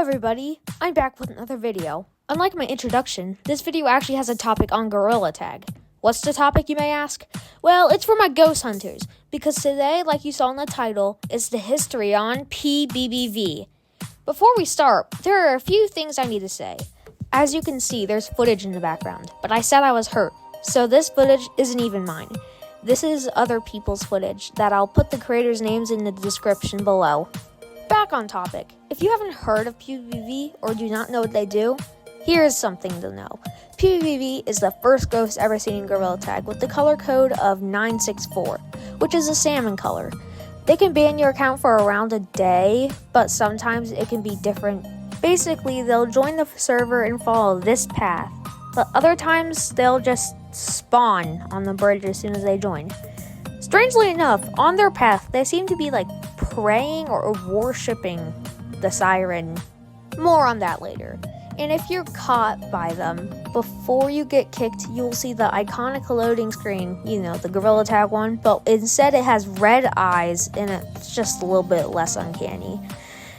everybody, I'm back with another video. Unlike my introduction, this video actually has a topic on Gorilla Tag. What's the topic, you may ask? Well, it's for my ghost hunters, because today, like you saw in the title, is the history on PBBV. Before we start, there are a few things I need to say. As you can see, there's footage in the background, but I said I was hurt, so this footage isn't even mine. This is other people's footage that I'll put the creators' names in the description below. Back on topic, if you haven't heard of PBBV or do not know what they do, here's something to know. PBBV is the first ghost ever seen in Gorilla Tag with the color code of 964, which is a salmon color. They can ban your account for around a day, but sometimes it can be different. Basically, they'll join the server and follow this path, but other times they'll just spawn on the bridge as soon as they join. Strangely enough, on their path, they seem to be like praying or worshipping the siren. More on that later. And if you're caught by them, before you get kicked, you'll see the iconic loading screen, the Gorilla Tag one, but instead it has red eyes and it's just a little bit less uncanny.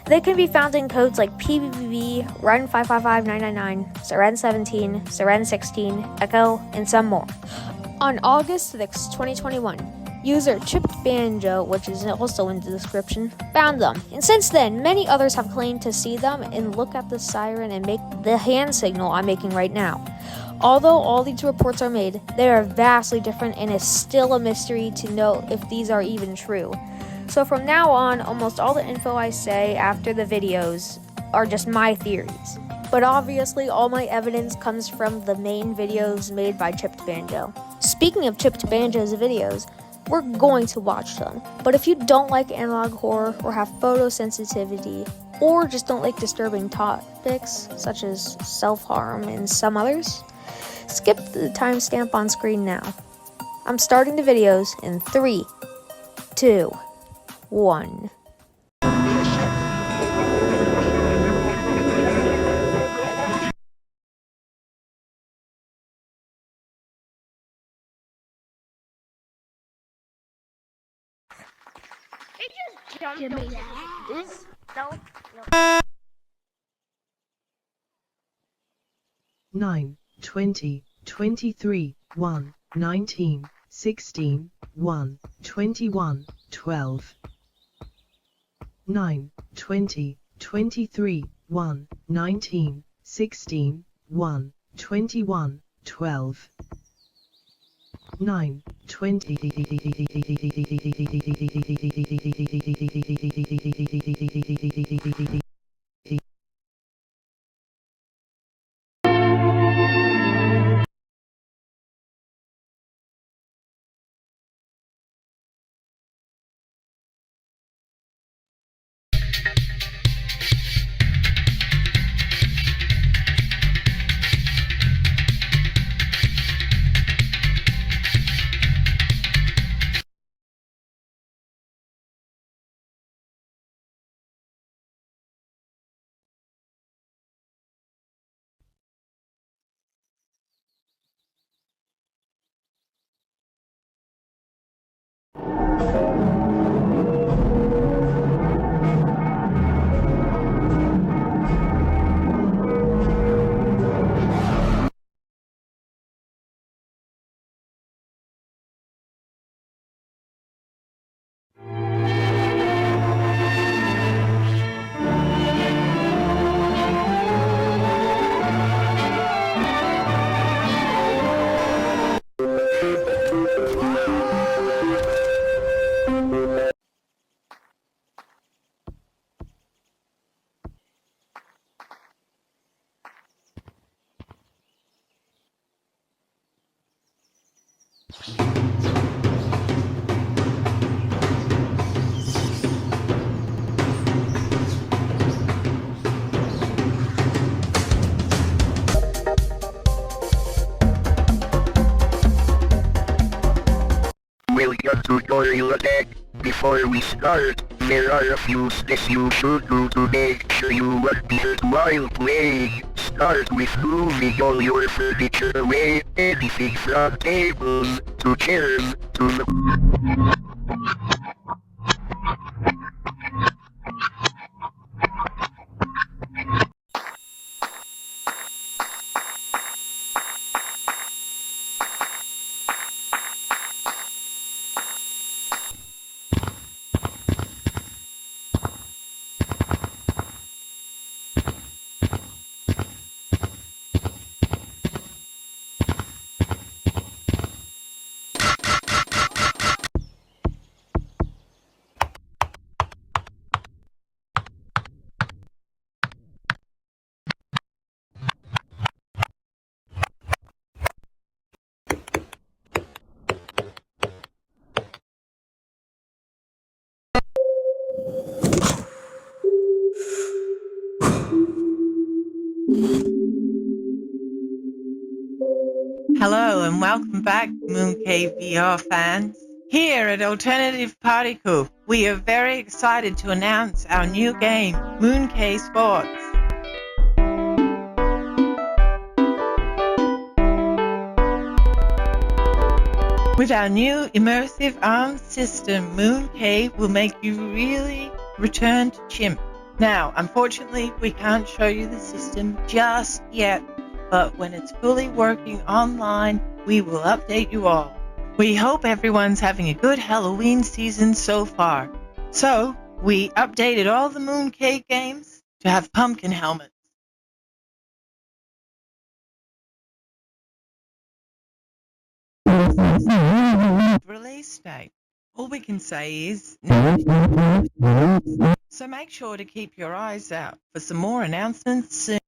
They can be found in codes like PBBV, Run 555999, Siren 17, Siren 16, Echo, and some more. On August 6, 2021, user Chipped Banjo, which is also in the description, found them, and since then, many others have claimed to see them and look at the siren and make the hand signal I'm making right now. Although all these reports are made, they are vastly different and it's still a mystery to know if these are even true. So from now on, almost all the info I say after the videos are just my theories. But obviously, all my evidence comes from the main videos made by Chipped Banjo. Speaking of Chipped Banjo's videos, we're going to watch them. But if you don't like analog horror or have photosensitivity, or just don't like disturbing topics such as self-harm and some others, skip the timestamp on screen now. I'm starting the videos in 3, 2, 1. Give me that. No. 9, 20, 23, 1, 19, 16, 1, 21, 12. 9, 20, 23, 1, 19, 16, 1, 21, 12. 9, 20. Welcome to Gorilla Tag. Before we start, there are a few steps you should do to make sure you won't be hurt while playing. Start with moving all your furniture away, anything from tables to chairs to the... Hello and welcome back, Mooncave VR fans. Here at Alternative Particle, we are very excited to announce our new game, Mooncave Sports. With our new immersive arms system, Mooncave will make you really return to chimp. Now, unfortunately, we can't show you the system just yet, but when it's fully working online, we will update you all. We hope everyone's having a good Halloween season so far. So, we updated all the Mooncave games to have pumpkin helmets. Release date. All we can say is so make sure to keep your eyes out for some more announcements soon.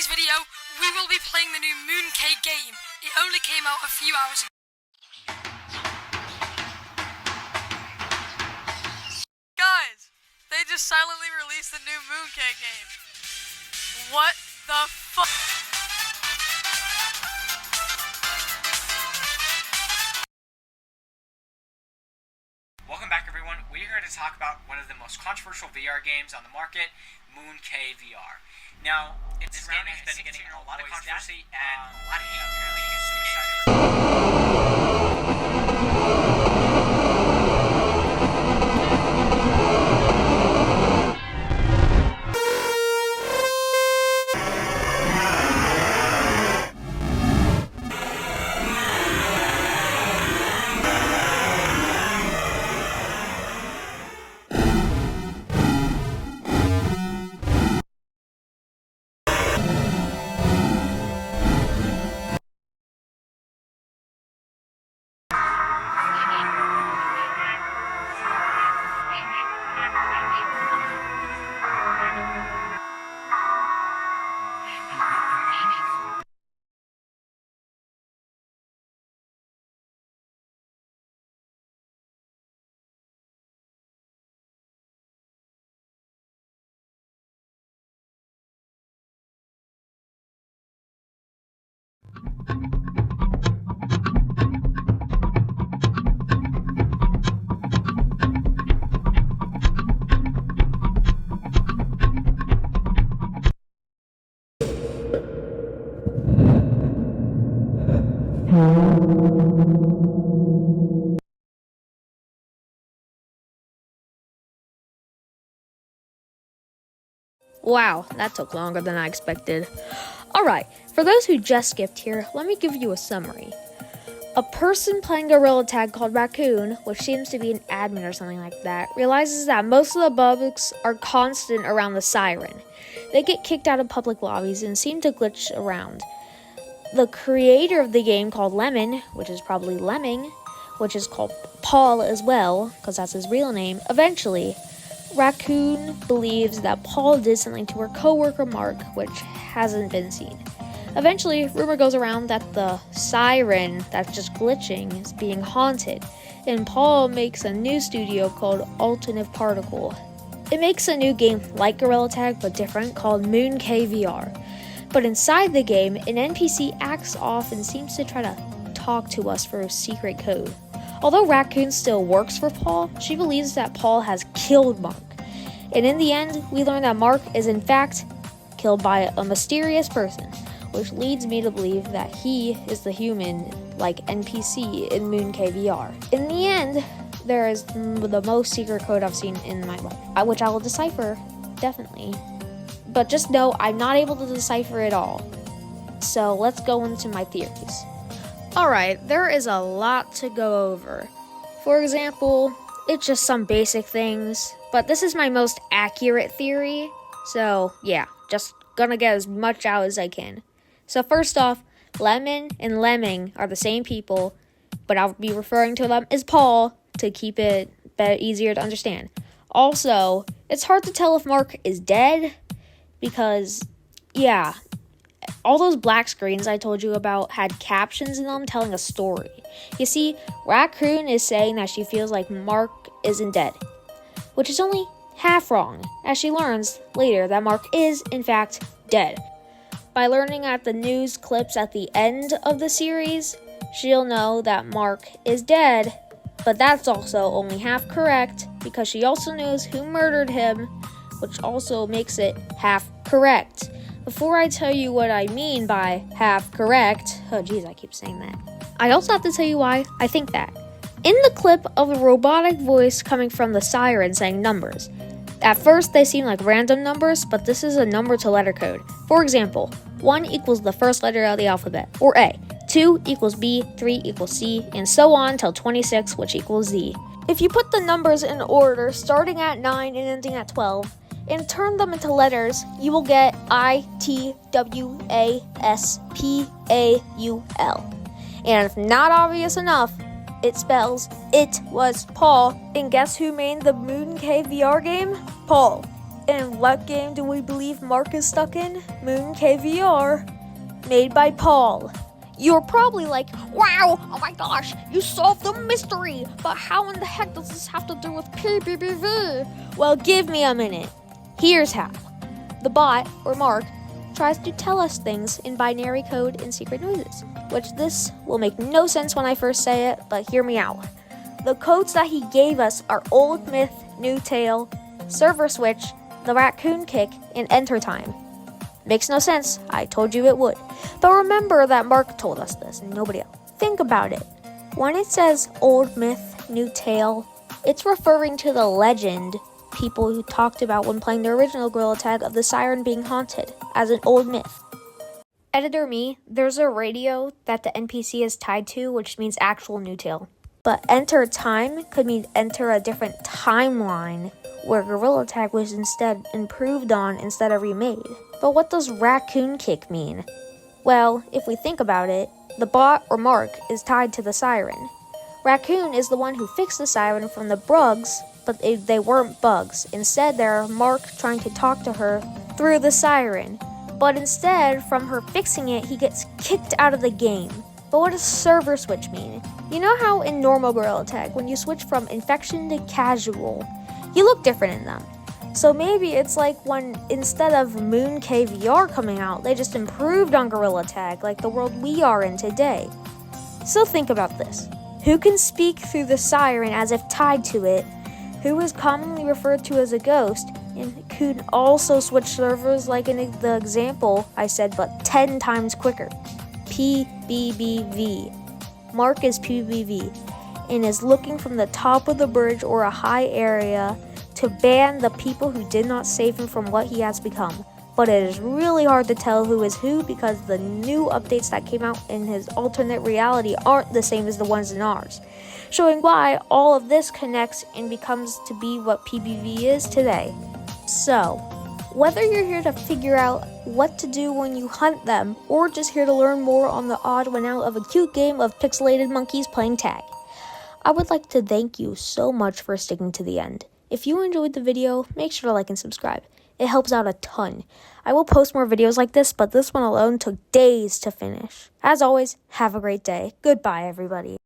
Today's video, we will be playing the new Mooncave game. It only came out a few hours ago. Guys, they just silently released the new Mooncave game. What the fuck? Welcome back, everyone. We're here to talk about one of the most controversial VR games on the market, Mooncave VR. Now, this game has been getting a lot of controversy and a lot of hate. Apparently, Wow, that took longer than I expected. Alright, for those who just skipped here, let me give you a summary. A person playing Gorilla Tag called Raccoon, which seems to be an admin or something like that, realizes that most of the bugs are constant around the siren. They get kicked out of public lobbies and seem to glitch around. The creator of the game called Lemon, which is probably Lemming, which is called Paul as well, because that's his real name, eventually Raccoon believes that Paul did something to her co-worker Mark, which hasn't been seen. Eventually, rumor goes around that the siren that's just glitching is being haunted, and Paul makes a new studio called Alternative Particle. It makes a new game like Gorilla Tag but different called Moon KVR. But inside the game, an NPC acts off and seems to try to talk to us for a secret code. Although Raccoon still works for Paul, she believes that Paul has killed Mark. And in the end, we learn that Mark is in fact killed by a mysterious person, which leads me to believe that he is the human-like NPC in Moon KVR. In the end, there is the most secret code I've seen in my life, which I will decipher, definitely. But just know I'm not able to decipher it all. So let's go into my theories. Alright, there is a lot to go over. For example, it's just some basic things, but this is my most accurate theory, so yeah, just gonna get as much out as I can. So first off, Lemon and Lemming are the same people, but I'll be referring to them as Paul to keep it easier to understand. Also, it's hard to tell if Mark is dead, because, yeah, all those black screens I told you about had captions in them telling a story. You see, Raccoon is saying that she feels like Mark isn't dead, which is only half wrong, as she learns later that Mark is, in fact, dead. By learning at the news clips at the end of the series, she'll know that Mark is dead, but that's also only half correct, because she also knows who murdered him, which also makes it half correct. Before I tell you what I mean by half correct, oh geez, I keep saying that, I also have to tell you why I think that. In the clip of a robotic voice coming from the siren saying numbers, at first they seem like random numbers, but this is a number to letter code. For example, 1 equals the first letter of the alphabet, or A, 2 equals B, 3 equals C, and so on till 26, which equals Z. If you put the numbers in order, starting at 9 and ending at 12, and turn them into letters, you will get ITWASPAUL. And if not obvious enough, it spells "It was Paul." And guess who made the Moon KVR game? Paul. And what game do we believe Mark is stuck in? Moon KVR, made by Paul. You're probably like, wow, oh my gosh, you solved the mystery, but how in the heck does this have to do with PBBV? Well, give me a minute. Here's how. The bot, or Mark, tries to tell us things in binary code and secret noises, which this will make no sense when I first say it, but hear me out. The codes that he gave us are old myth, new tale, server switch, the raccoon kick, and enter time. Makes no sense, I told you it would. But remember that Mark told us this, and nobody else. Think about it. When it says old myth, new tale, it's referring to the legend people who talked about when playing the original Gorilla Tag of the siren being haunted, as an old myth. Editor me, there's a radio that the NPC is tied to, which means actual new tale. But enter time could mean enter a different timeline, where Gorilla Tag was instead improved on instead of remade. But what does raccoon kick mean? Well, if we think about it, the bot or Mark is tied to the siren. Raccoon is the one who fixed the siren from the bugs, but they weren't bugs. Instead, they're Mark trying to talk to her through the siren. But instead, from her fixing it, he gets kicked out of the game. But what does server switch mean? You know how in normal Gorilla Tag, when you switch from infection to casual, you look different in them. So maybe it's like when instead of Moon K VR coming out, they just improved on Gorilla Tag like the world we are in today. So think about this. Who can speak through the siren as if tied to it? Who is commonly referred to as a ghost? And could also switch servers like in the example I said, but 10 times quicker. PBBV. Mark is PBBV and is looking from the top of the bridge or a high area to ban the people who did not save him from what he has become. But it is really hard to tell who is who because the new updates that came out in his alternate reality aren't the same as the ones in ours, showing why all of this connects and becomes to be what PBV is today. So, whether you're here to figure out what to do when you hunt them, or just here to learn more on the odd one out of a cute game of pixelated monkeys playing tag, I would like to thank you so much for sticking to the end. If you enjoyed the video, make sure to like and subscribe. It helps out a ton. I will post more videos like this, but this one alone took days to finish. As always, have a great day. Goodbye, everybody.